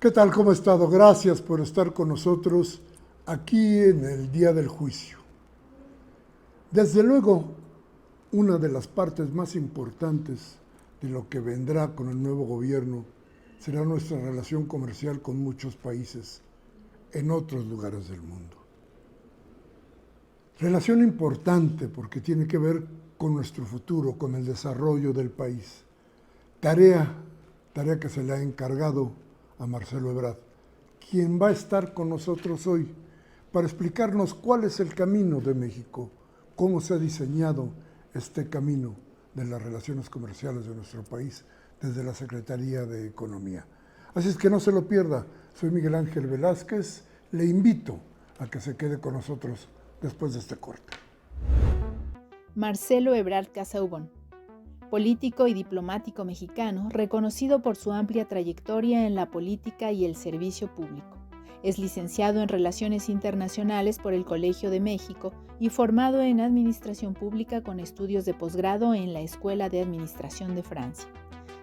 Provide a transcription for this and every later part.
¿Qué tal? ¿Cómo ha estado? Gracias por estar con nosotros aquí en el Día del Juicio. Desde luego, una de las partes más importantes de lo que vendrá con el nuevo gobierno será nuestra relación comercial con muchos países en otros lugares del mundo. Relación importante porque tiene que ver con nuestro futuro, con el desarrollo del país. Tarea que se le ha encargado a Marcelo Ebrard, quien va a estar con nosotros hoy para explicarnos cuál es el camino de México, cómo se ha diseñado este camino de las relaciones comerciales de nuestro país desde la Secretaría de Economía. Así es que no se lo pierda. Soy Miguel Ángel Velázquez. Le invito a que se quede con nosotros después de este corte. Marcelo Ebrard Casaubon, político y diplomático mexicano, reconocido por su amplia trayectoria en la política y el servicio público. Es licenciado en Relaciones Internacionales por el Colegio de México y formado en Administración Pública con estudios de posgrado en la Escuela de Administración de Francia.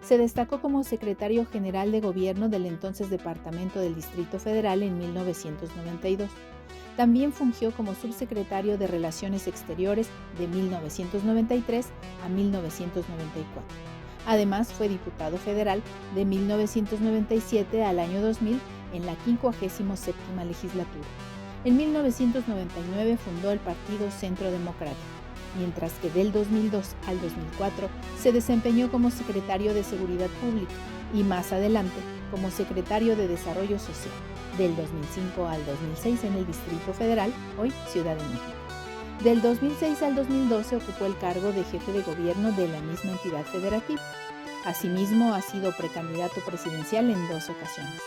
Se destacó como secretario general de gobierno del entonces Departamento del Distrito Federal en 1992. También fungió como subsecretario de Relaciones Exteriores de 1993 a 1994. Además, fue diputado federal de 1997 al año 2000 en la 57ª legislatura. En 1999 fundó el Partido Centro Democrático, mientras que del 2002 al 2004 se desempeñó como secretario de Seguridad Pública y más adelante como secretario de Desarrollo Social. Del 2005 al 2006 en el Distrito Federal, hoy Ciudad de México. Del 2006 al 2012 ocupó el cargo de jefe de gobierno de la misma entidad federativa. Asimismo, ha sido precandidato presidencial en 2 ocasiones.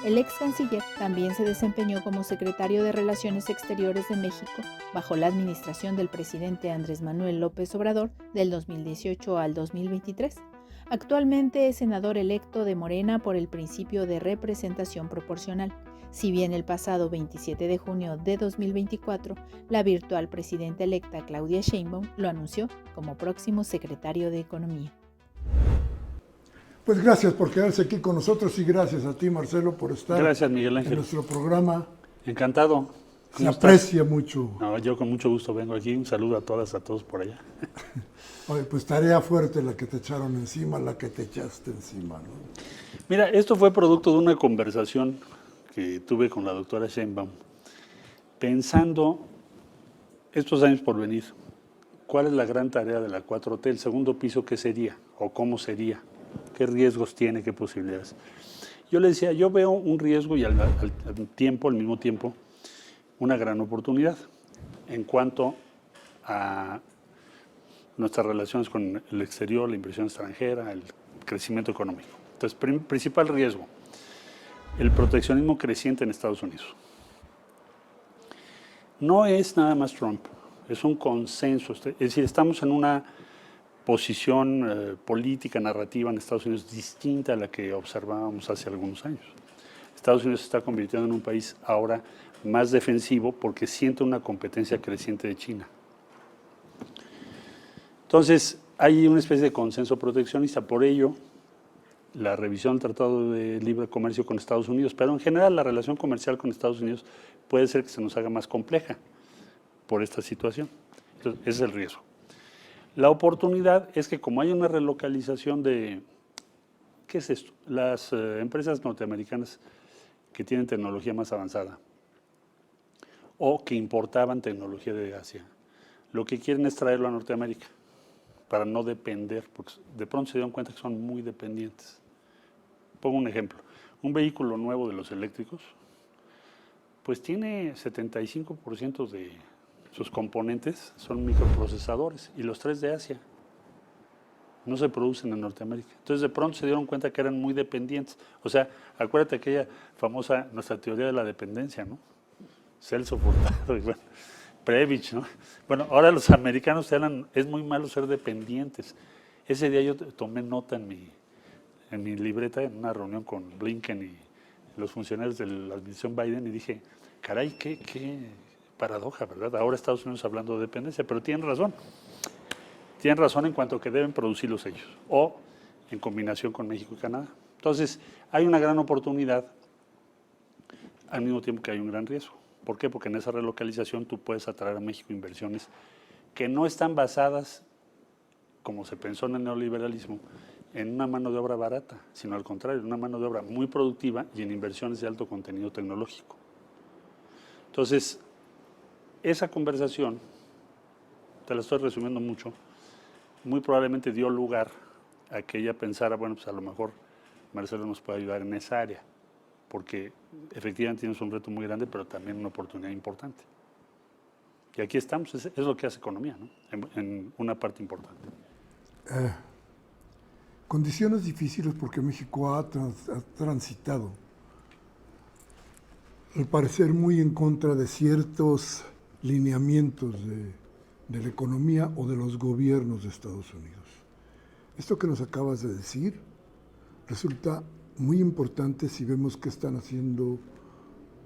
El ex canciller también se desempeñó como secretario de Relaciones Exteriores de México bajo la administración del presidente Andrés Manuel López Obrador del 2018 al 2023. Actualmente es senador electo de Morena por el principio de representación proporcional. Si bien el pasado 27 de junio de 2024, la virtual presidenta electa Claudia Sheinbaum lo anunció como próximo secretario de Economía. Pues gracias por quedarse aquí con nosotros y gracias a ti, Marcelo, por estar Gracias, Miguel Ángel. en nuestro programa. Encantado. Se aprecia mucho. No, yo con mucho gusto vengo aquí. Un saludo a todas, a todos por allá. Oye, pues tarea fuerte la que te echaron encima, la que te echaste encima, ¿no? Mira, esto fue producto de una conversación que tuve con la doctora Sheinbaum, pensando estos años por venir, cuál es la gran tarea de la 4T, el segundo piso, qué sería o cómo sería, qué riesgos tiene, qué posibilidades. Yo le decía, yo veo un riesgo y al mismo tiempo, una gran oportunidad en cuanto a nuestras relaciones con el exterior, la inversión extranjera, el crecimiento económico. Entonces, principal riesgo, el proteccionismo creciente en Estados Unidos. No es nada más Trump, es un consenso. Es decir, estamos en una posición política, narrativa en Estados Unidos distinta a la que observábamos hace algunos años. Estados Unidos se está convirtiendo en un país ahora más defensivo porque siente una competencia creciente de China. Entonces, hay una especie de consenso proteccionista, por ello, la revisión del Tratado de Libre Comercio con Estados Unidos, pero en general la relación comercial con Estados Unidos puede ser que se nos haga más compleja por esta situación. Entonces, ese es el riesgo. La oportunidad es que como hay una relocalización de, ¿qué es esto? Las empresas norteamericanas que tienen tecnología más avanzada o que importaban tecnología de Asia, lo que quieren es traerlo a Norteamérica para no depender, porque de pronto se dieron cuenta que son muy dependientes. Pongo un ejemplo, un vehículo nuevo de los eléctricos, pues tiene 75% de sus componentes son microprocesadores y los 3 de Asia no se producen en Norteamérica. Entonces de pronto se dieron cuenta que eran muy dependientes. O sea, acuérdate aquella famosa, nuestra teoría de la dependencia, ¿no? Celso Furtado y bueno, Previch, ¿no? Bueno, ahora los americanos te hablan, es muy malo ser dependientes. Ese día yo tomé nota en mi libreta en una reunión con Blinken y los funcionarios de la administración Biden y dije, caray, qué paradoja, ¿verdad? Ahora Estados Unidos hablando de dependencia, pero tienen razón. Tienen razón en cuanto a que deben producirlos ellos o en combinación con México y Canadá. Entonces, hay una gran oportunidad al mismo tiempo que hay un gran riesgo. ¿Por qué? Porque en esa relocalización tú puedes atraer a México inversiones que no están basadas, como se pensó en el neoliberalismo, en una mano de obra barata, sino al contrario, en una mano de obra muy productiva y en inversiones de alto contenido tecnológico. Entonces, esa conversación, te la estoy resumiendo mucho, muy probablemente dio lugar a que ella pensara, bueno, pues a lo mejor Marcelo nos puede ayudar en esa área, porque efectivamente tienes un reto muy grande, pero también una oportunidad importante. Y aquí estamos, es lo que hace economía, ¿no? En una parte importante. Condiciones difíciles porque México ha transitado, al parecer, muy en contra de ciertos lineamientos de la economía o de los gobiernos de Estados Unidos. Esto que nos acabas de decir resulta muy importante si vemos qué están haciendo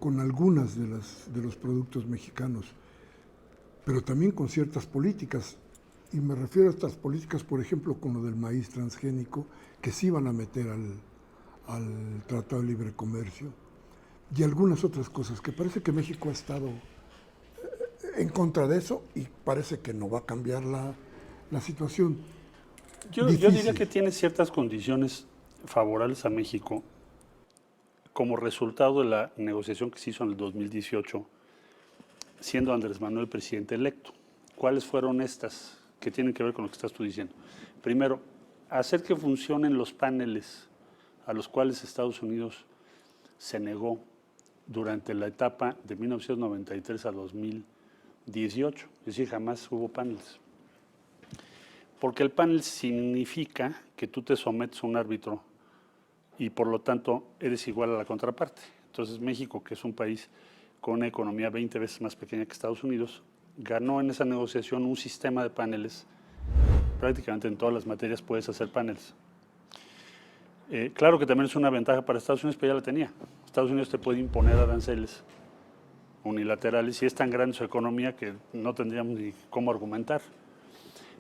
con algunas de los productos mexicanos, pero también con ciertas políticas. Y me refiero a estas políticas, por ejemplo, con lo del maíz transgénico, que sí van a meter al Tratado de Libre Comercio, y algunas otras cosas, que parece que México ha estado en contra de eso y parece que no va a cambiar la situación. Yo diría que tiene ciertas condiciones favorables a México como resultado de la negociación que se hizo en el 2018, siendo Andrés Manuel presidente electo. ¿Cuáles fueron estas que tienen que ver con lo que estás tú diciendo? Primero, hacer que funcionen los paneles a los cuales Estados Unidos se negó durante la etapa de 1993 a 2018, es decir, jamás hubo paneles. Porque el panel significa que tú te sometes a un árbitro y por lo tanto eres igual a la contraparte. Entonces México, que es un país con una economía 20 veces más pequeña que Estados Unidos, ganó en esa negociación un sistema de paneles. Prácticamente en todas las materias puedes hacer paneles. Claro que también es una ventaja para Estados Unidos, pero ya la tenía. Estados Unidos te puede imponer aranceles unilaterales y es tan grande su economía que no tendríamos ni cómo argumentar.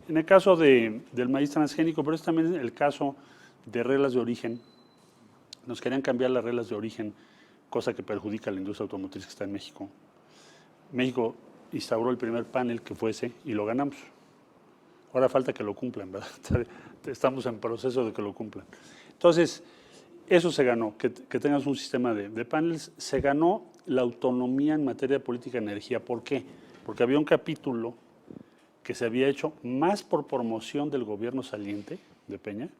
En el caso del maíz transgénico, pero es también el caso de reglas de origen. Nos querían cambiar las reglas de origen, cosa que perjudica a la industria automotriz que está en México. México instauró el primer panel que fue ese y lo ganamos. Ahora falta que lo cumplan, ¿verdad? Estamos en proceso de que lo cumplan. Entonces, eso se ganó, que tengas un sistema de paneles. Se ganó la autonomía en materia de política de energía. ¿Por qué? Porque había un capítulo que se había hecho más por promoción del gobierno saliente de Peña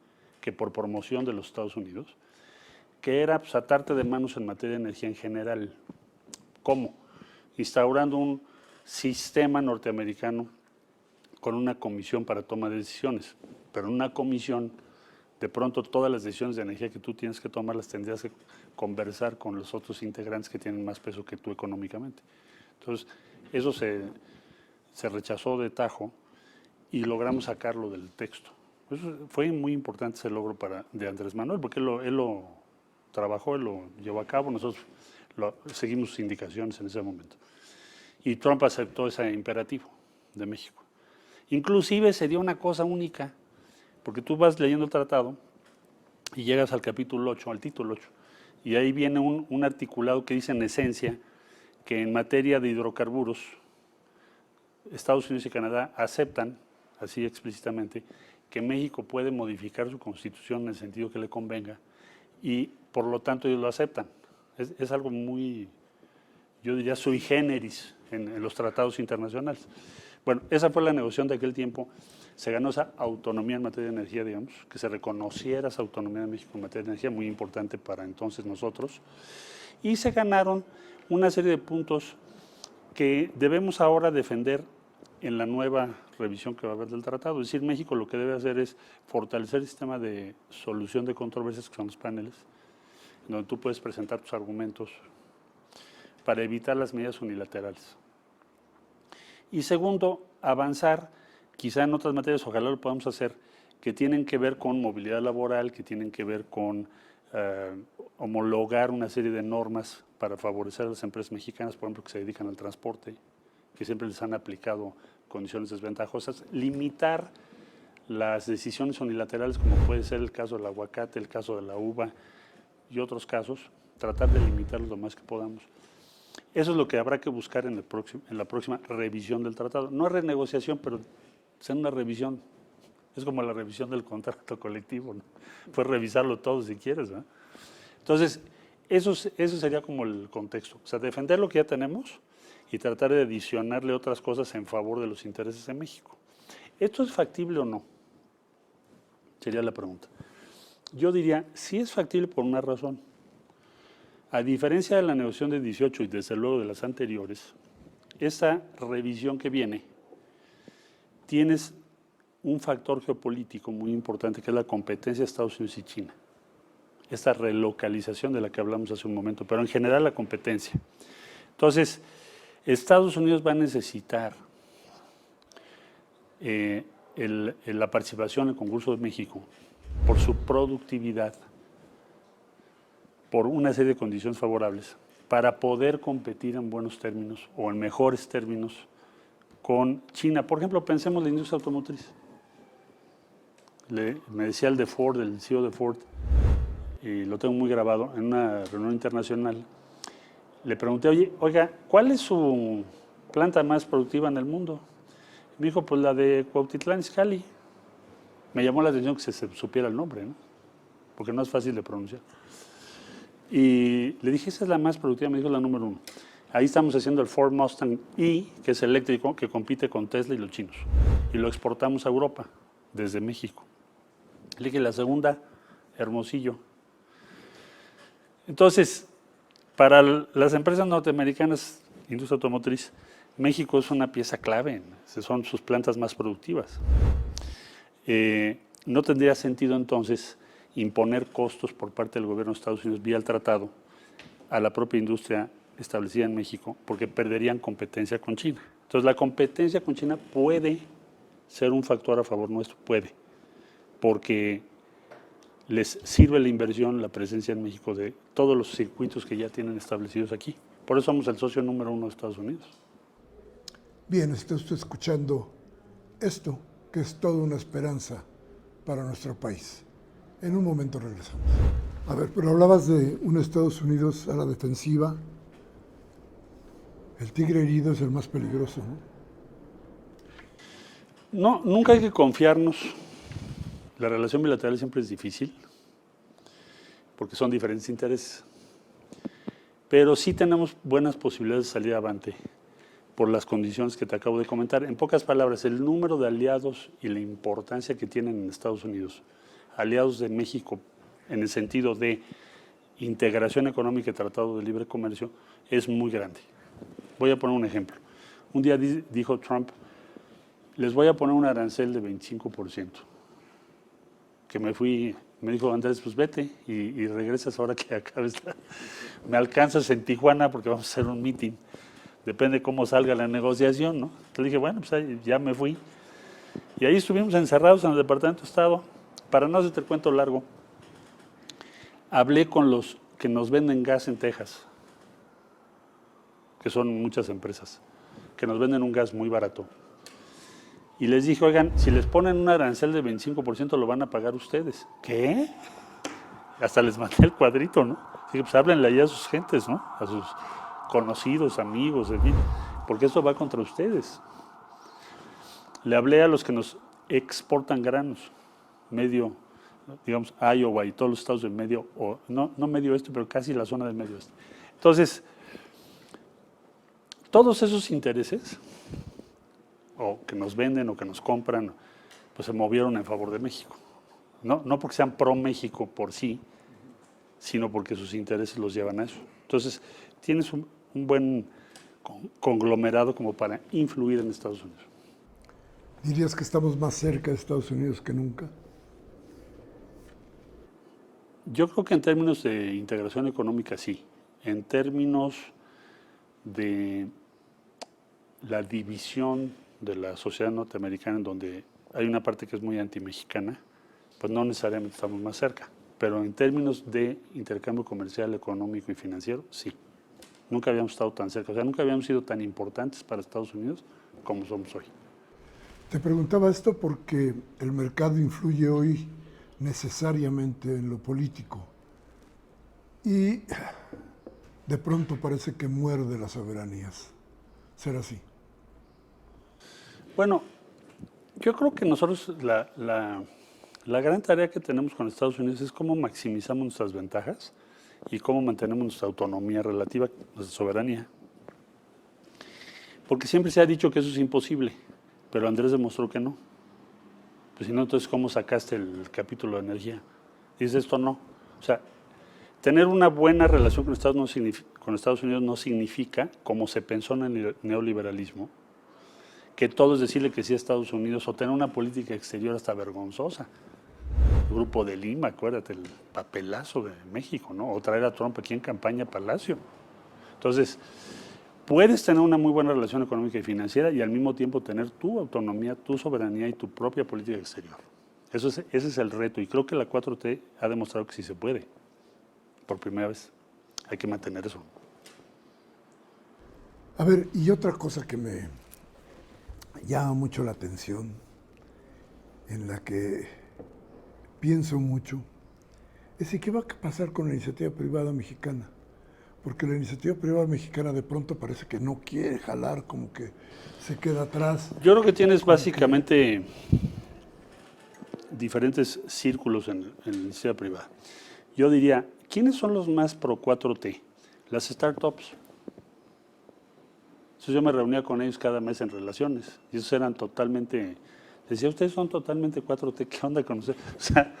que por promoción de los Estados Unidos, que era pues, atarte de manos en materia de energía en general. ¿Cómo? Instaurando un sistema norteamericano con una comisión para toma de decisiones, pero en una comisión, de pronto todas las decisiones de energía que tú tienes que tomar las tendrías que conversar con los otros integrantes que tienen más peso que tú económicamente. Entonces, eso se rechazó de tajo y logramos sacarlo del texto. Eso fue muy importante ese logro de Andrés Manuel, porque él lo trabajó, él lo llevó a cabo, nosotros seguimos sus indicaciones en ese momento. Y Trump aceptó ese imperativo de México. Inclusive se dio una cosa única, porque tú vas leyendo el tratado y llegas al capítulo 8, al título 8, y ahí viene un articulado que dice en esencia que en materia de hidrocarburos, Estados Unidos y Canadá aceptan, así explícitamente, que México puede modificar su constitución en el sentido que le convenga y por lo tanto ellos lo aceptan. Es algo muy, yo diría, sui generis en los tratados internacionales. Bueno, esa fue la negociación de aquel tiempo. Se ganó esa autonomía en materia de energía, digamos, que se reconociera esa autonomía de México en materia de energía, muy importante para entonces nosotros. Y se ganaron una serie de puntos que debemos ahora defender en la nueva revisión que va a haber del tratado. Es decir, México lo que debe hacer es fortalecer el sistema de solución de controversias, que son los paneles, donde tú puedes presentar tus argumentos para evitar las medidas unilaterales. Y segundo, avanzar, quizá en otras materias, ojalá lo podamos hacer, que tienen que ver con movilidad laboral, que tienen que ver con homologar una serie de normas para favorecer a las empresas mexicanas, por ejemplo, que se dedican al transporte, que siempre les han aplicado condiciones desventajosas, limitar las decisiones unilaterales, como puede ser el caso del aguacate, el caso de la uva y otros casos, tratar de limitarlos lo más que podamos. Eso es lo que habrá que buscar en la próxima revisión del tratado. No es renegociación, pero es una revisión. Es como la revisión del contrato colectivo, ¿no? Puedes revisarlo todo si quieres, ¿no? Entonces, eso sería como el contexto. O sea, defender lo que ya tenemos y tratar de adicionarle otras cosas en favor de los intereses de México. ¿Esto es factible o no? Sería la pregunta. Yo diría, sí es factible por una razón. A diferencia de la negociación de 18 y desde luego de las anteriores, esa revisión que viene, tienes un factor geopolítico muy importante que es la competencia de Estados Unidos y China. Esta relocalización de la que hablamos hace un momento, pero en general la competencia. Entonces, Estados Unidos va a necesitar la participación en el Congreso de México por su productividad, por una serie de condiciones favorables, para poder competir en buenos términos o en mejores términos con China. Por ejemplo, pensemos en la industria automotriz. Me decía el CEO de Ford, y lo tengo muy grabado, en una reunión internacional, le pregunté, oiga, ¿cuál es su planta más productiva en el mundo? Me dijo, pues la de Cuautitlán Izcalli. Me llamó la atención que se supiera el nombre, ¿no? Porque no es fácil de pronunciar. Y le dije, esa es la más productiva, me dijo la número 1. Ahí estamos haciendo el Ford Mustang E, que es eléctrico, que compite con Tesla y los chinos. Y lo exportamos a Europa, desde México. Le dije, la segunda, Hermosillo. Entonces, para las empresas norteamericanas, industria automotriz, México es una pieza clave, son sus plantas más productivas. No tendría sentido entonces imponer costos por parte del gobierno de Estados Unidos vía el tratado a la propia industria establecida en México, porque perderían competencia con China. Entonces, la competencia con China puede ser un factor a favor nuestro, porque les sirve la inversión, la presencia en México de todos los circuitos que ya tienen establecidos aquí. Por eso somos el socio número 1 de Estados Unidos. Bien, está usted escuchando esto, que es toda una esperanza para nuestro país. En un momento regresamos. A ver, pero hablabas de un Estados Unidos a la defensiva. El tigre herido es el más peligroso, ¿no? No, nunca hay que confiarnos. La relación bilateral siempre es difícil, porque son diferentes intereses. Pero sí tenemos buenas posibilidades de salir avante por las condiciones que te acabo de comentar. En pocas palabras, el número de aliados y la importancia que tienen en Estados Unidos, aliados de México en el sentido de integración económica y tratado de libre comercio, es muy grande. Voy a poner un ejemplo. Un día dijo Trump, les voy a poner un arancel de 25%. Que me dijo Andrés, pues vete y regresas ahora que acabes. Me alcanzas en Tijuana porque vamos a hacer un meeting. Depende cómo salga la negociación, ¿no? Le dije, bueno, pues ya me fui. Y ahí estuvimos encerrados en el Departamento de Estado. Para no hacerte el cuento largo, hablé con los que nos venden gas en Texas, que son muchas empresas, que nos venden un gas muy barato. Y les dije, oigan, si les ponen un arancel de 25%, lo van a pagar ustedes. ¿Qué? Hasta les mandé el cuadrito, ¿no? Dije, pues háblenle ahí a sus gentes, ¿no? A sus conocidos, amigos, en fin, porque eso va contra ustedes. Le hablé a los que nos exportan granos, medio, digamos, Iowa y todos los estados del medio, o no medio oeste, pero casi la zona del medio oeste. Entonces, todos esos intereses, o que nos venden o que nos compran, pues se movieron en favor de México. No porque sean pro México por sí, sino porque sus intereses los llevan a eso. Entonces, tienes un buen conglomerado como para influir en Estados Unidos. ¿Dirías que estamos más cerca de Estados Unidos que nunca? Yo creo que en términos de integración económica sí. En términos de la división de la sociedad norteamericana, en donde hay una parte que es muy antimexicana, pues no necesariamente estamos más cerca. Pero en términos de intercambio comercial, económico y financiero, sí. Nunca habíamos estado tan cerca, o sea, nunca habíamos sido tan importantes para Estados Unidos como somos hoy. Te preguntaba esto porque el mercado influye hoy necesariamente en lo político Y de pronto parece que muerde las soberanías. ¿Será así? Bueno, yo creo que nosotros la gran tarea que tenemos con Estados Unidos es cómo maximizamos nuestras ventajas y cómo mantenemos nuestra autonomía relativa, nuestra soberanía. Porque siempre se ha dicho que eso es imposible, pero Andrés demostró que no. Pues si no, entonces, ¿cómo sacaste el capítulo de energía? Dices, esto no. O sea, tener una buena relación con Estados Unidos no significa, como se pensó en el neoliberalismo, que todo es decirle que sí a Estados Unidos o tener una política exterior hasta vergonzosa. El Grupo de Lima, acuérdate, el papelazo de México, ¿no? O traer a Trump aquí en campaña a Palacio. Entonces, puedes tener una muy buena relación económica y financiera y al mismo tiempo tener tu autonomía, tu soberanía y tu propia política exterior. Ese es el reto y creo que la 4T ha demostrado que sí se puede. Por primera vez. Hay que mantener eso. A ver, y otra cosa que me llama mucho la atención, en la que pienso mucho, es qué va a pasar con la iniciativa privada mexicana. Porque la iniciativa privada mexicana de pronto parece que no quiere jalar, como que se queda atrás. Yo creo que tienes básicamente diferentes círculos en la iniciativa privada. Yo diría, ¿quiénes son los más pro 4T? Las startups. Entonces yo me reunía con ellos cada mes en relaciones y esos eran totalmente, decía, ustedes son totalmente 4T, ¿qué onda con ustedes? O sea,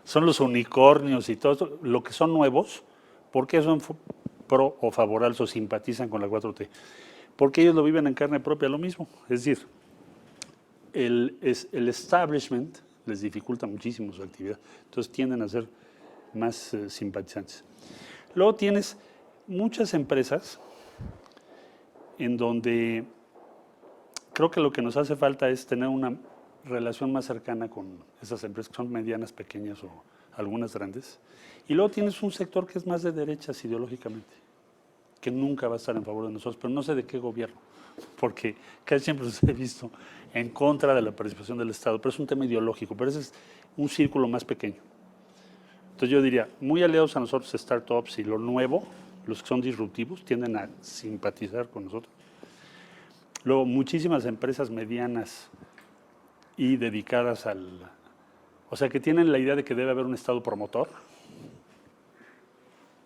son los unicornios y todo esto, lo que son nuevos, ¿por qué son pro o favorables o simpatizan con la 4T? Porque ellos lo viven en carne propia, lo mismo. Es decir, el establishment les dificulta muchísimo su actividad, entonces tienden a ser más simpatizantes. Luego tienes muchas empresas en donde creo que lo que nos hace falta es tener una relación más cercana con esas empresas que son medianas, pequeñas o algunas grandes. Y luego tienes un sector que es más de derechas ideológicamente, que nunca va a estar en favor de nosotros, pero no sé de qué gobierno, porque casi siempre los he visto en contra de la participación del Estado, pero es un tema ideológico, pero ese es un círculo más pequeño. Entonces yo diría, muy aliados a nosotros startups y lo nuevo, los que son disruptivos, tienden a simpatizar con nosotros. Luego, muchísimas empresas medianas y dedicadas o sea, que tienen la idea de que debe haber un Estado promotor,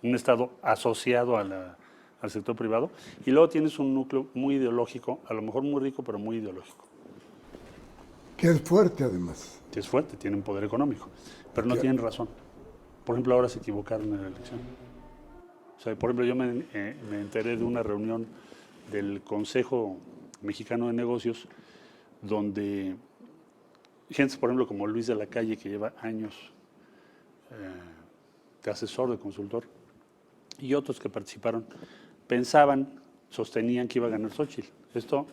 un Estado asociado al sector privado, y luego tienes un núcleo muy ideológico, a lo mejor muy rico, pero muy ideológico. Que es fuerte, además. Que es fuerte, tienen poder económico, pero no tienen razón. Por ejemplo, ahora se equivocaron en la elección. O sea, por ejemplo, yo me enteré de una reunión del Consejo Mexicano de Negocios donde gente, por ejemplo, como Luis de la Calle, que lleva años de asesor, de consultor, y otros que participaron, sostenían que iba a ganar Xóchitl. Esto,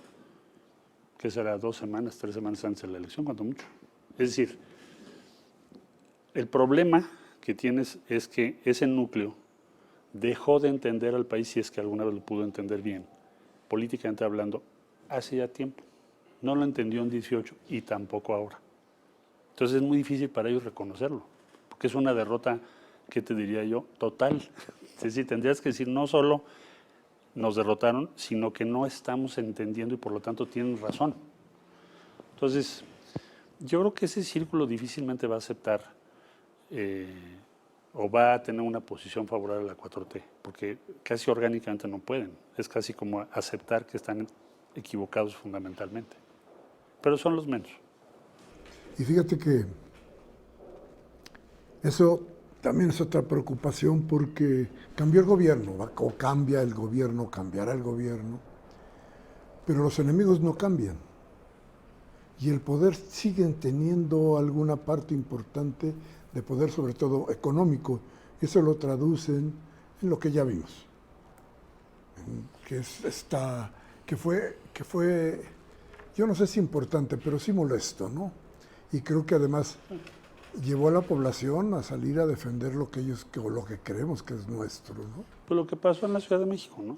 que será 2 semanas, 3 semanas antes de la elección, cuanto mucho. Es decir, el problema que tienes es que ese núcleo dejó de entender al país, si es que alguna vez lo pudo entender bien, políticamente hablando, hace ya tiempo. No lo entendió en 18 y tampoco ahora. Entonces es muy difícil para ellos reconocerlo, porque es una derrota, ¿qué te diría yo? Total. Es decir, tendrías que decir, no solo nos derrotaron, sino que no estamos entendiendo y por lo tanto tienen razón. Entonces, yo creo que ese círculo difícilmente va a aceptar o va a tener una posición favorable a la 4T, porque casi orgánicamente no pueden. Es casi como aceptar que están equivocados fundamentalmente. Pero son los menos. Y fíjate que eso también es otra preocupación porque cambió el gobierno, o cambia el gobierno, cambiará el gobierno, pero los enemigos no cambian. Y el poder siguen teniendo alguna parte importante de poder, sobre todo económico. Eso lo traducen en lo que ya vimos, que fue, yo no sé si importante, pero sí molesto, ¿no? Y creo que además llevó a la población a salir a defender lo que lo que creemos que es nuestro, ¿no? Pues lo que pasó en la Ciudad de México, ¿no?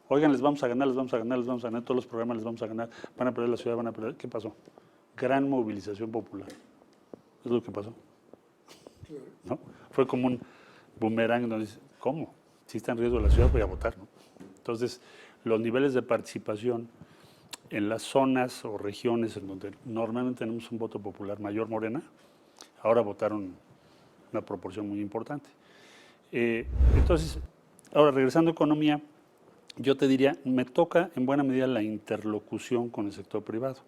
Oigan, les vamos a ganar, todos los programas les vamos a ganar, van a perder la ciudad, van a perder. ¿Qué pasó? Gran movilización popular. Es lo que pasó. ¿No? Fue como un boomerang donde dice, ¿cómo? Si está en riesgo la ciudad, voy a votar, ¿no? Entonces, los niveles de participación en las zonas o regiones en donde normalmente tenemos un voto popular mayor Morena, ahora votaron una proporción muy importante. Entonces, ahora regresando a economía, yo te diría, me toca en buena medida la interlocución con el sector privado,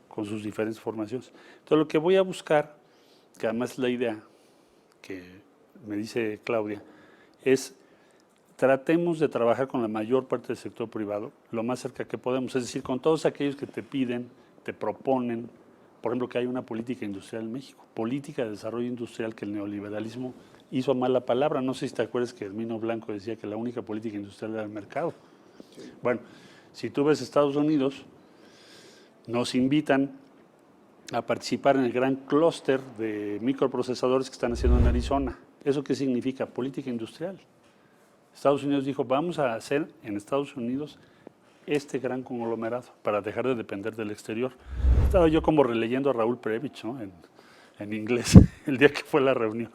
con sus diferentes formaciones. Entonces, lo que voy a buscar, que además es la idea que me dice Claudia, es tratemos de trabajar con la mayor parte del sector privado, lo más cerca que podemos, es decir, con todos aquellos que te piden, te proponen, por ejemplo, que hay una política industrial en México, política de desarrollo industrial que el neoliberalismo hizo mala palabra. No sé si te acuerdas que Herminio Blanco decía que la única política industrial era el mercado. Sí. Bueno, si tú ves Estados Unidos, nos invitan a participar en el gran clúster de microprocesadores que están haciendo en Arizona. ¿Eso qué significa? Política industrial. Estados Unidos dijo, vamos a hacer en Estados Unidos este gran conglomerado para dejar de depender del exterior. Estaba yo como releyendo a Raúl Previch, ¿no? en inglés el día que fue la reunión.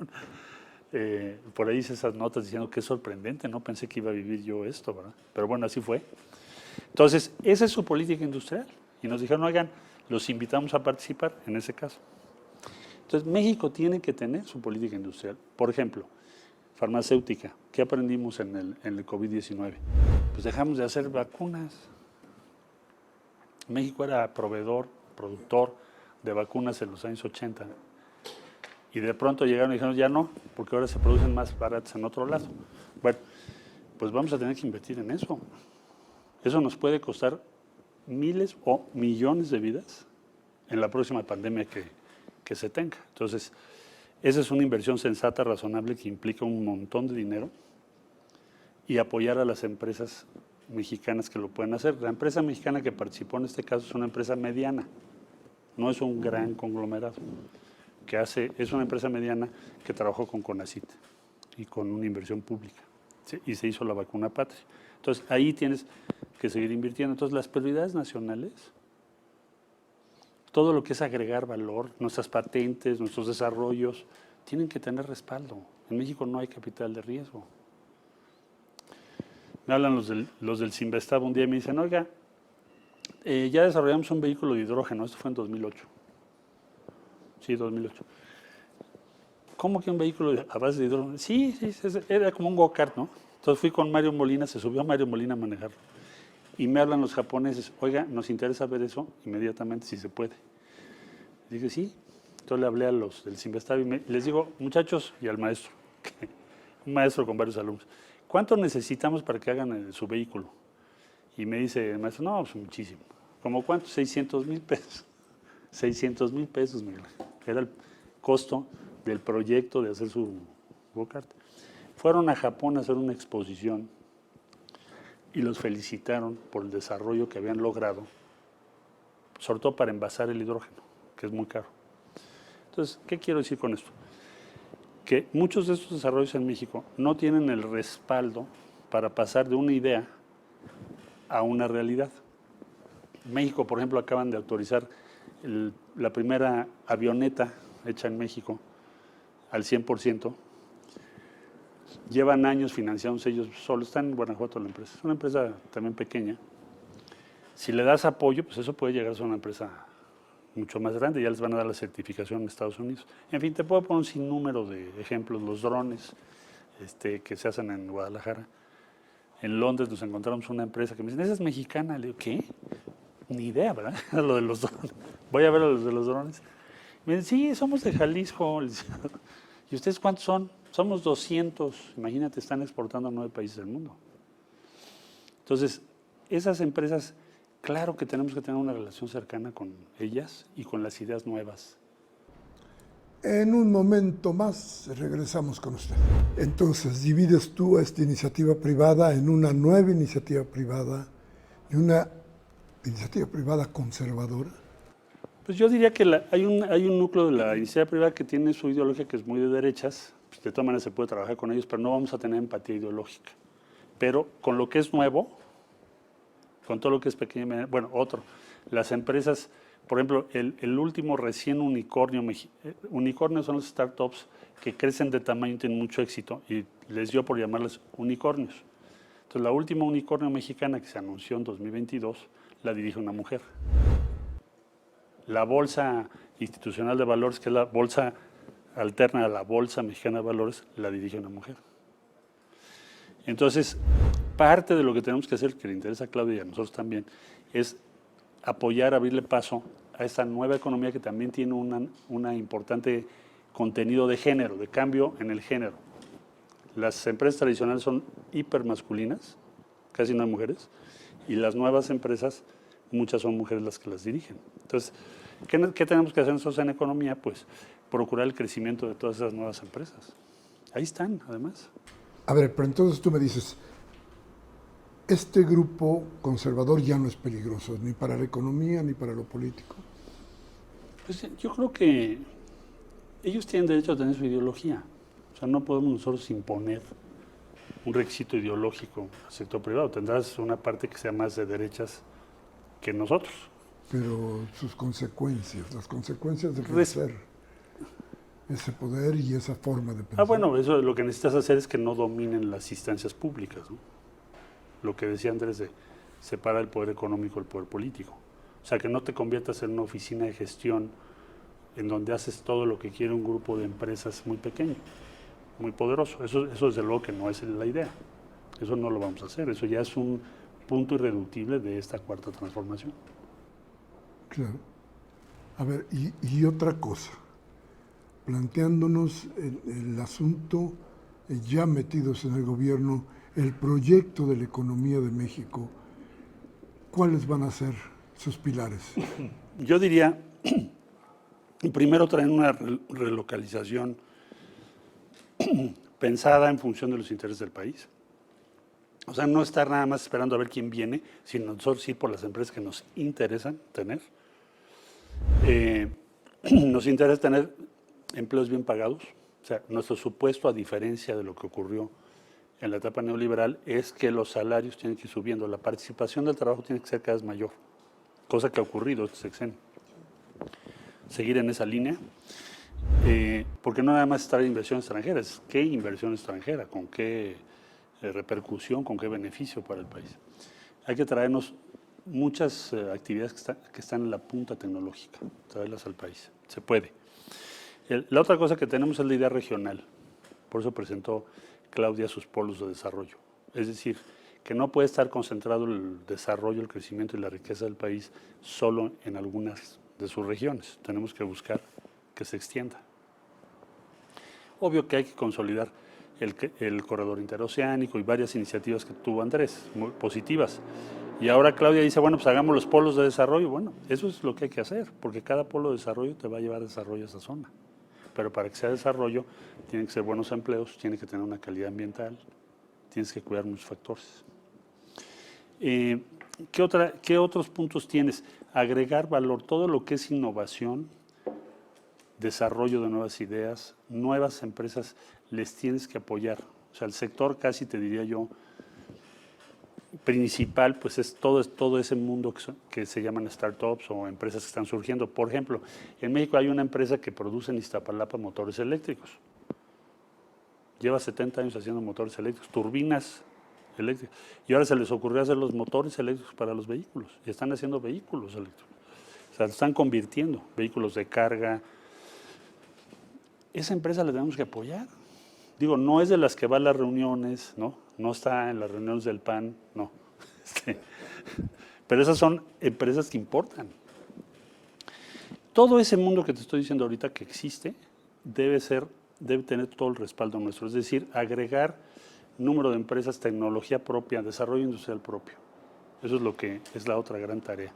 Por ahí hice esas notas diciendo que es sorprendente, no pensé que iba a vivir yo esto, ¿verdad? Pero bueno, así fue. Entonces, esa es su política industrial. Y nos dijeron, oigan, los invitamos a participar en ese caso. Entonces, México tiene que tener su política industrial. Por ejemplo, farmacéutica. ¿Qué aprendimos en el COVID-19? Pues dejamos de hacer vacunas. México era proveedor, productor de vacunas en los años 80. Y de pronto llegaron y dijeron, ya no, porque ahora se producen más baratas en otro lado. Bueno, pues vamos a tener que invertir en eso. Eso nos puede costar miles o millones de vidas en la próxima pandemia que se tenga. Entonces, esa es una inversión sensata, razonable, que implica un montón de dinero y apoyar a las empresas mexicanas que lo pueden hacer. La empresa mexicana que participó en este caso es una empresa mediana, no es un gran conglomerado. Es una empresa mediana que trabajó con CONACYT y con una inversión pública, ¿sí? Y se hizo la vacuna patria. Entonces, ahí tienes que seguir invirtiendo. Entonces, las prioridades nacionales, todo lo que es agregar valor, nuestras patentes, nuestros desarrollos, tienen que tener respaldo. En México no hay capital de riesgo. Me hablan los del Sinvestab un día y me dicen, oiga, ya desarrollamos un vehículo de hidrógeno, esto fue en 2008. Sí, 2008. ¿Cómo que un vehículo a base de hidrógeno? Sí, era como un go-kart, ¿no? Entonces fui con Mario Molina, se subió Mario Molina a manejarlo. Y me hablan los japoneses, oiga, nos interesa ver eso inmediatamente, si se puede. Dije, sí. Entonces le hablé a los del Sinvestab y les digo, muchachos, y al maestro, un maestro con varios alumnos, ¿cuánto necesitamos para que hagan su vehículo? Y me dice el maestro, no, pues muchísimo. ¿Cómo cuánto? 600,000 pesos. 600,000 pesos, Miguel. Era el costo del proyecto de hacer su go-kart. Fueron a Japón a hacer una exposición y los felicitaron por el desarrollo que habían logrado, sobre todo para envasar el hidrógeno, que es muy caro. Entonces, ¿qué quiero decir con esto? Que muchos de estos desarrollos en México no tienen el respaldo para pasar de una idea a una realidad. México, por ejemplo, acaban de autorizar la primera avioneta hecha en México al 100%. Llevan años financiándose ellos solo, están en Guanajuato la empresa. Es una empresa también pequeña. Si le das apoyo, pues eso puede llegar a ser una empresa mucho más grande, ya les van a dar la certificación en Estados Unidos. En fin, te puedo poner un sinnúmero de ejemplos, los drones que se hacen en Guadalajara. En Londres nos encontramos una empresa que me dicen, ¿esa es mexicana? Le digo, ¿qué? Ni idea, ¿verdad? Lo de los drones. Voy a ver a los de los drones. Me dicen, sí, somos de Jalisco. ¿Y ustedes cuántos son? Somos 200. Imagínate, están exportando a 9 países del mundo. Entonces, esas empresas, claro que tenemos que tener una relación cercana con ellas y con las ideas nuevas. En un momento más regresamos con usted. Entonces, divides tú a esta iniciativa privada en una nueva iniciativa privada y una iniciativa privada conservadora. Pues yo diría que hay un núcleo de la iniciativa privada que tiene su ideología que es muy de derechas. Pues de todas maneras se puede trabajar con ellos, pero no vamos a tener empatía ideológica. Pero con lo que es nuevo, con todo lo que es pequeño, bueno, las empresas por ejemplo, el último recién unicornio, unicornios son las startups que crecen de tamaño y tienen mucho éxito, y les dio por llamarlas unicornios. Entonces, la última unicornio mexicana que se anunció en 2022 la dirige una mujer. La Bolsa Institucional de Valores, que es la bolsa alterna a la Bolsa Mexicana de Valores, la dirige una mujer. Entonces, parte de lo que tenemos que hacer, que le interesa a Claudia y a nosotros también, es apoyar, abrirle paso a esta nueva economía que también tiene una importante contenido de género, de cambio en el género. Las empresas tradicionales son hipermasculinas, casi no hay mujeres, y las nuevas empresas, muchas son mujeres las que las dirigen. Entonces, ¿qué tenemos que hacer nosotros en economía? Pues procurar el crecimiento de todas esas nuevas empresas. Ahí están, además. A ver, pero entonces tú me dices, este grupo conservador ya no es peligroso, ni para la economía ni para lo político. Pues yo creo que ellos tienen derecho a tener su ideología. O sea, no podemos nosotros imponer un requisito ideológico al sector privado. Tendrás una parte que sea más de derechas que nosotros. Pero sus consecuencias, las consecuencias de ejercer ese poder y esa forma de pensar. Bueno, eso lo que necesitas hacer es que no dominen las instancias públicas, ¿no? Lo que decía Andrés de separar el poder económico del poder político. O sea, que no te conviertas en una oficina de gestión en donde haces todo lo que quiere un grupo de empresas muy pequeño, muy poderoso. Eso desde luego que no es la idea. Eso no lo vamos a hacer. Eso ya es un punto irreductible de esta cuarta transformación. Claro. A ver, y otra cosa, planteándonos el asunto, ya metidos en el gobierno, el proyecto de la economía de México, ¿cuáles van a ser sus pilares? Yo diría, primero traer una relocalización pensada en función de los intereses del país. O sea, no estar nada más esperando a ver quién viene, sino nosotros ir por las empresas que nos interesan tener. Nos interesa tener empleos bien pagados. O sea, nuestro supuesto, a diferencia de lo que ocurrió en la etapa neoliberal, es que los salarios tienen que ir subiendo, la participación del trabajo tiene que ser cada vez mayor, cosa que ha ocurrido este sexenio. Seguir en esa línea, porque no nada más estar en inversión extranjera, es qué inversión extranjera, con qué repercusión, con qué beneficio para el país. Hay que traernos muchas actividades que están en la punta tecnológica, traerlas al país, se puede. La otra cosa que tenemos es la idea regional, por eso presentó Claudia sus polos de desarrollo. Es decir, que no puede estar concentrado el desarrollo, el crecimiento y la riqueza del país solo en algunas de sus regiones. Tenemos que buscar que se extienda. Obvio que hay que consolidar el corredor interoceánico y varias iniciativas que tuvo Andrés, muy positivas. Y ahora Claudia dice, bueno, pues hagamos los polos de desarrollo. Bueno, eso es lo que hay que hacer, porque cada polo de desarrollo te va a llevar desarrollo a esa zona. Pero para que sea desarrollo, tienen que ser buenos empleos, tiene que tener una calidad ambiental, tienes que cuidar muchos factores. ¿Qué otros puntos tienes? Agregar valor, todo lo que es innovación, desarrollo de nuevas ideas, nuevas empresas, les tienes que apoyar. O sea, el sector casi, te diría yo, principal, pues es todo ese mundo que se llaman startups o empresas que están surgiendo. Por ejemplo, en México hay una empresa que produce en Iztapalapa motores eléctricos. Lleva 70 años haciendo motores eléctricos, turbinas eléctricas. Y ahora se les ocurrió hacer los motores eléctricos para los vehículos. Y están haciendo vehículos eléctricos. O sea, están convirtiendo vehículos de carga. Esa empresa la tenemos que apoyar. Digo, no es de las que va a las reuniones, ¿no? No está en las reuniones del PAN, no. Pero esas son empresas que importan. Todo ese mundo que te estoy diciendo ahorita que existe debe tener todo el respaldo nuestro. Es decir, agregar número de empresas, tecnología propia, desarrollo industrial propio. Eso es lo que es la otra gran tarea.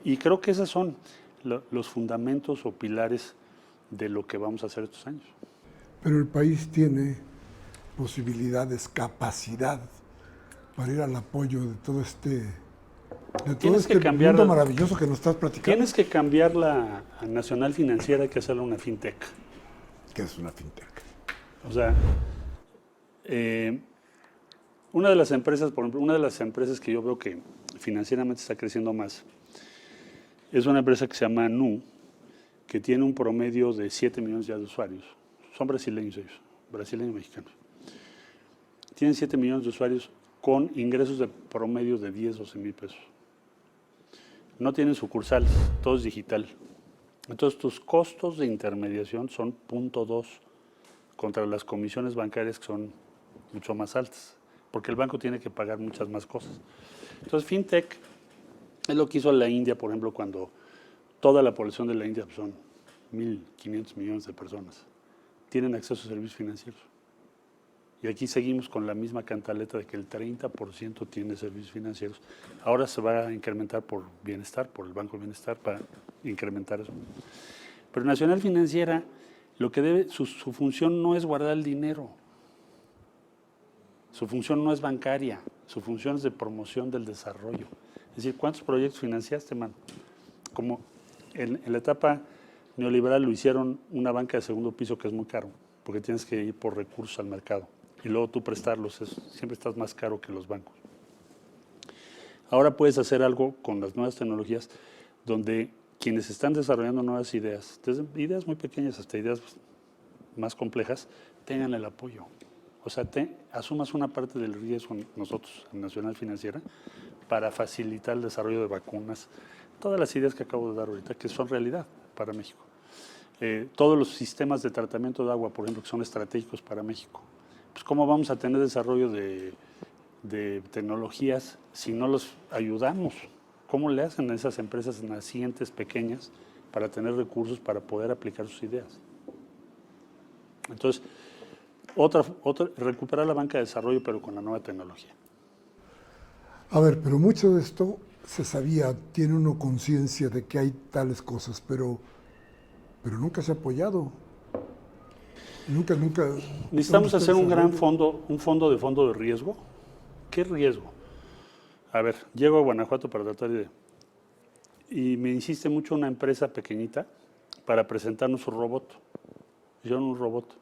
Y creo que esos son los fundamentos o pilares de lo que vamos a hacer estos años. Pero el país tiene posibilidades, capacidad para ir al apoyo de todo este mundo maravilloso que nos estás platicando. Tienes que cambiar la nacional financiera, hay que hacerla una fintech. ¿Qué es una fintech? O sea, una de las empresas, por ejemplo, una de las empresas que yo veo que financieramente está creciendo más, es una empresa que se llama Nu, que tiene un promedio de 7 millones ya de usuarios. Son brasileños ellos, brasileños mexicanos. Tienen 7 millones de usuarios con ingresos de promedio de 10, 12 mil pesos. No tienen sucursales, todo es digital. Entonces tus costos de intermediación son 0.2 contra las comisiones bancarias que son mucho más altas, porque el banco tiene que pagar muchas más cosas. Entonces FinTech es lo que hizo la India, por ejemplo, cuando toda la población de la India son 1.500 millones de personas, tienen acceso a servicios financieros. Y aquí seguimos con la misma cantaleta de que el 30% tiene servicios financieros. Ahora se va a incrementar por Bienestar, por el Banco de Bienestar, para incrementar eso. Pero Nacional Financiera, lo que debe, su función no es guardar el dinero. Su función no es bancaria, su función es de promoción del desarrollo. Es decir, ¿cuántos proyectos financiaste, mano? Como en la etapa neoliberal lo hicieron una banca de segundo piso que es muy caro, porque tienes que ir por recursos al mercado. Y luego tú prestarlos, siempre estás más caro que los bancos. Ahora puedes hacer algo con las nuevas tecnologías donde quienes están desarrollando nuevas ideas, desde ideas muy pequeñas hasta ideas más complejas, tengan el apoyo. O sea, asumas una parte del riesgo nosotros, en Nacional Financiera, para facilitar el desarrollo de vacunas, todas las ideas que acabo de dar ahorita, que son realidad para México. Todos los sistemas de tratamiento de agua, por ejemplo, que son estratégicos para México. Pues, ¿cómo vamos a tener desarrollo de tecnologías si no los ayudamos? ¿Cómo le hacen a esas empresas nacientes pequeñas para tener recursos para poder aplicar sus ideas? Entonces, recuperar la banca de desarrollo, pero con la nueva tecnología. A ver, pero mucho de esto se sabía, tiene uno conciencia de que hay tales cosas, pero nunca se ha apoyado. Nunca. Necesitamos hacer un gran fondo de riesgo. ¿Qué riesgo? A ver, llego a Guanajuato para tratar de... Y me insiste mucho una empresa pequeñita para presentarnos su robot. Hicieron un robot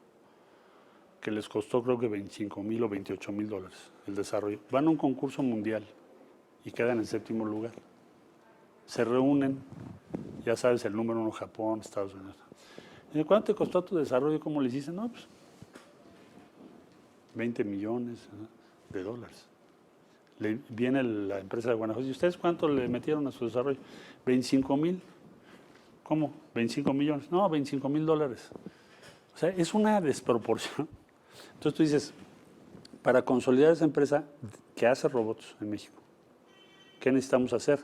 que les costó creo que 25,000 o 28,000 dólares el desarrollo. Van a un concurso mundial y quedan en 7º lugar. Se reúnen, ya sabes, el número 1, Japón, Estados Unidos. Y ¿cuánto te costó tu desarrollo? ¿Cómo le hiciste? No, pues 20 millones de dólares. Viene la empresa de Guanajuato. ¿Y ustedes cuánto le metieron a su desarrollo? 25,000. ¿Cómo? 25 millones. No, 25,000 dólares. O sea, es una desproporción. Entonces tú dices, para consolidar esa empresa que hace robots en México, ¿qué necesitamos hacer?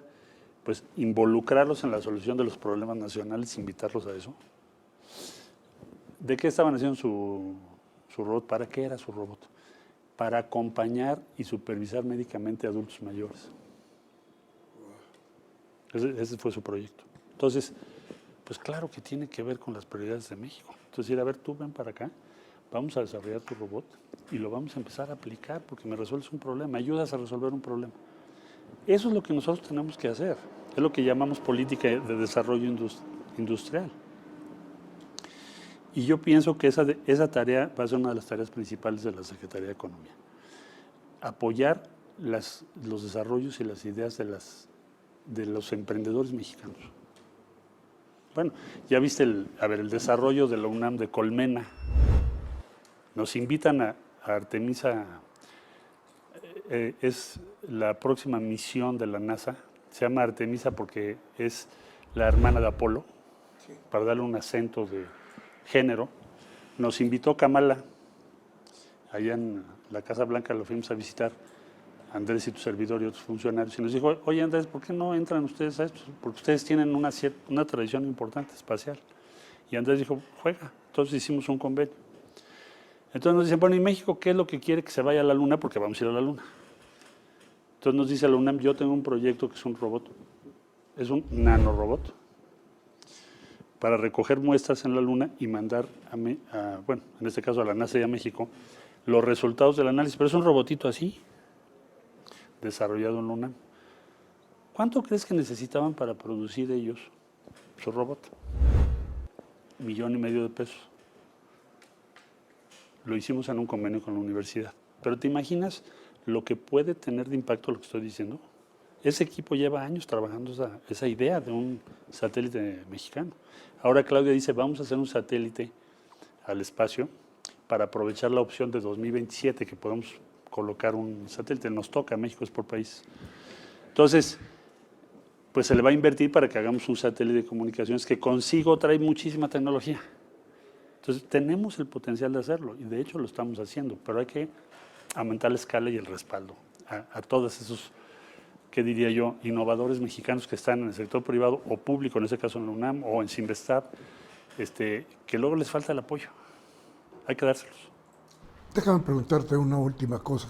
Pues involucrarlos en la solución de los problemas nacionales, invitarlos a eso. ¿De qué estaban haciendo su robot? ¿Para qué era su robot? Para acompañar y supervisar médicamente a adultos mayores. Ese fue su proyecto. Entonces, pues claro que tiene que ver con las prioridades de México. Entonces, a ver, tú ven para acá, vamos a desarrollar tu robot y lo vamos a empezar a aplicar porque me resuelves un problema, me ayudas a resolver un problema. Eso es lo que nosotros tenemos que hacer. Es lo que llamamos política de desarrollo industrial. Y yo pienso que esa tarea va a ser una de las tareas principales de la Secretaría de Economía. Apoyar los desarrollos y las ideas de los emprendedores mexicanos. Bueno, ya viste el desarrollo de la UNAM de Colmena. Nos invitan a Artemisa, es la próxima misión de la NASA. Se llama Artemisa porque es la hermana de Apolo, sí, para darle un acento de género. Nos invitó Kamala, allá en la Casa Blanca, lo fuimos a visitar, Andrés y tu servidor y otros funcionarios, y nos dijo, oye Andrés, ¿por qué no entran ustedes a esto? Porque ustedes tienen una tradición importante espacial. Y Andrés dijo, juega. Entonces hicimos un convenio. Entonces nos dicen, bueno, ¿y México qué es lo que quiere que se vaya a la Luna? Porque vamos a ir a la Luna. Entonces nos dice la UNAM, yo tengo un proyecto que es un robot, es un nanorobot, para recoger muestras en la Luna y mandar bueno, en este caso a la NASA y a México, los resultados del análisis. Pero es un robotito así, desarrollado en la UNAM. ¿Cuánto crees que necesitaban para producir ellos su robot? 1,5 millones de pesos. Lo hicimos en un convenio con la universidad. Pero ¿te imaginas lo que puede tener de impacto lo que estoy diciendo? Ese equipo lleva años trabajando esa idea de un satélite mexicano. Ahora Claudia dice, vamos a hacer un satélite al espacio para aprovechar la opción de 2027 que podemos colocar un satélite. Nos toca, México es por país. Entonces, pues se le va a invertir para que hagamos un satélite de comunicaciones que consigo trae muchísima tecnología. Entonces, tenemos el potencial de hacerlo y de hecho lo estamos haciendo, pero hay que aumentar la escala y el respaldo a todos esos, ¿qué diría yo?, innovadores mexicanos que están en el sector privado o público, en este caso en la UNAM o en Cinvestav, que luego les falta el apoyo. Hay que dárselos. Déjame preguntarte una última cosa,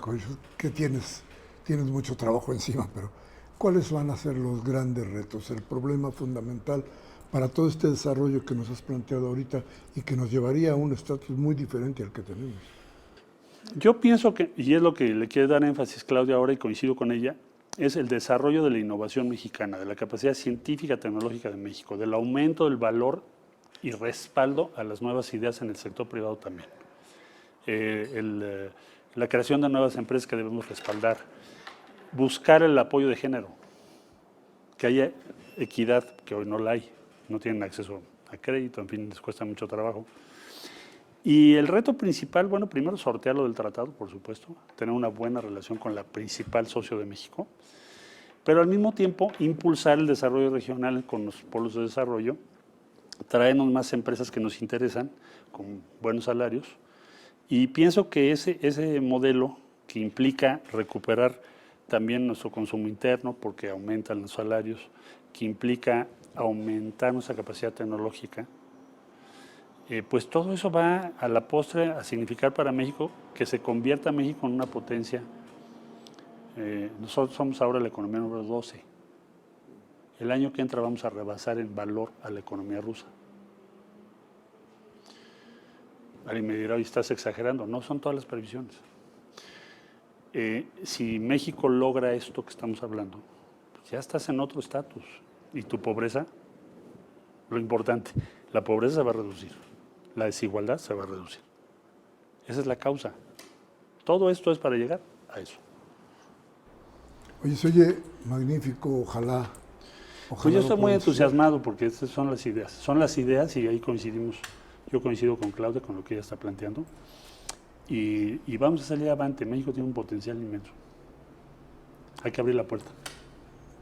que tienes mucho trabajo encima, pero ¿cuáles van a ser los grandes retos, el problema fundamental para todo este desarrollo que nos has planteado ahorita y que nos llevaría a un estatus muy diferente al que tenemos? Yo pienso que, y es lo que le quiere dar énfasis Claudia ahora y coincido con ella, es el desarrollo de la innovación mexicana, de la capacidad científica tecnológica de México, del aumento del valor y respaldo a las nuevas ideas en el sector privado también. La creación de nuevas empresas que debemos respaldar, buscar el apoyo de género, que haya equidad, que hoy no la hay, no tienen acceso a crédito, en fin, les cuesta mucho trabajo. Y el reto principal, bueno, primero sortear lo del tratado, por supuesto, tener una buena relación con la principal socio de México, pero al mismo tiempo impulsar el desarrollo regional con los polos de desarrollo, traernos más empresas que nos interesan, con buenos salarios, y pienso que ese modelo que implica recuperar también nuestro consumo interno, porque aumentan los salarios, que implica aumentar nuestra capacidad tecnológica, pues todo eso va a la postre a significar para México que se convierta México en una potencia. Nosotros somos ahora la economía número 12. El año que entra vamos a rebasar en valor a la economía rusa. Alguien me dirá, hoy estás exagerando. No, son todas las previsiones. Si México logra esto que estamos hablando, pues ya estás en otro estatus. Y tu pobreza, lo importante, la pobreza se va a reducir. La desigualdad se va a reducir. Esa es la causa. Todo esto es para llegar a eso. Oye, se oye magnífico, ojalá. Pues yo estoy muy entusiasmado porque estas son las ideas. Son las ideas y ahí coincidimos. Yo coincido con Claudia, con lo que ella está planteando. Y vamos a salir adelante. México tiene un potencial inmenso. Hay que abrir la puerta.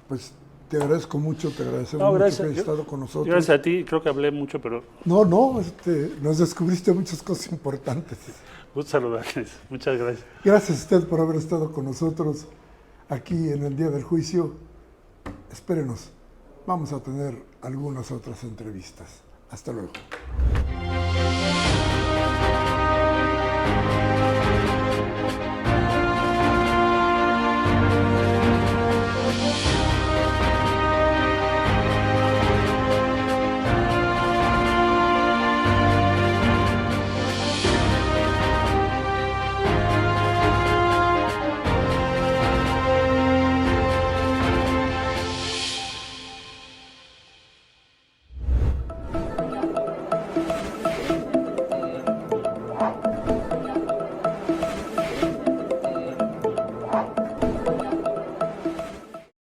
Pues te agradezco mucho, te agradecemos mucho que hayas estado con nosotros. Gracias a ti, creo que hablé mucho, pero... No, nos descubriste muchas cosas importantes. Gusto saludarles, muchas gracias. Gracias a usted por haber estado con nosotros aquí en el día del juicio. Espérenos, vamos a tener algunas otras entrevistas. Hasta luego.